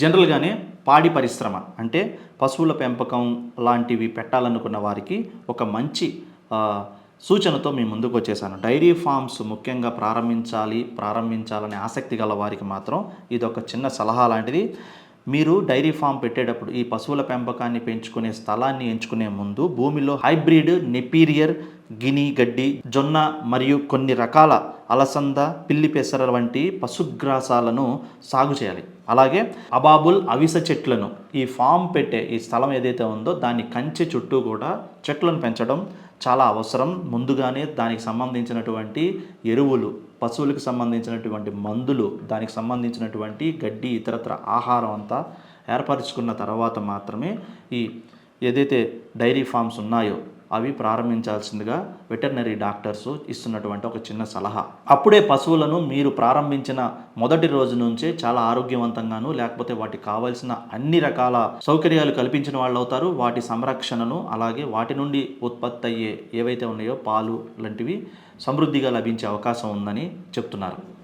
జనరల్గానే పాడి పరిశ్రమ అంటే పశువుల పెంపకం లాంటివి పెట్టాలనుకున్న వారికి ఒక మంచి సూచనతో మీ ముందుకు వచ్చేసాను. డైరీ ఫార్మ్స్ ముఖ్యంగా ప్రారంభించాలనే ఆసక్తి గల వారికి మాత్రం ఇది ఒక చిన్న సలహా లాంటిది. మీరు డైరీ ఫామ్ పెట్టేటప్పుడు ఈ పశువుల పెంపకాన్ని పెంచుకునే స్థలాన్ని ఎంచుకునే ముందు భూమిలో హైబ్రిడ్ నెపీరియర్, గిని గడ్డి, జొన్న మరియు కొన్ని రకాల అలసంద, పిల్లి పెసర వంటి పశుగ్రాసాలను సాగు చేయాలి. అలాగే అబాబుల్, అవిస చెట్లను ఈ ఫామ్ పెట్టే ఈ స్థలం ఏదైతే ఉందో దాని కంచె చుట్టూ కూడా చెట్లను పెంచడం చాలా అవసరం. ముందుగానే దానికి సంబంధించినటువంటి ఎరువులు, పశువులకు సంబంధించినటువంటి మందులు, దానికి సంబంధించినటువంటి గడ్డి, ఇతరత్ర ఆహారం అంతా ఏర్పరచుకున్న తర్వాత మాత్రమే ఈ ఏదైతే డైరీ ఫార్మ్స్ ఉన్నాయో అవి ప్రారంభించాల్సిందిగా వెటర్నరీ డాక్టర్స్ ఇస్తున్నటువంటి ఒక చిన్న సలహా. అప్పుడే పశువులను మీరు ప్రారంభించిన మొదటి రోజు నుంచే చాలా ఆరోగ్యవంతంగాను, లేకపోతే వాటికి కావాల్సిన అన్ని రకాల సౌకర్యాలు కల్పించిన వాళ్ళు అవుతారు. వాటి సంరక్షణను, అలాగే వాటి నుండి ఉత్పత్తి అయ్యే ఏవైతే ఉన్నాయో పాలు లాంటివి సమృద్ధిగా లభించే అవకాశం ఉందని చెప్తున్నారు.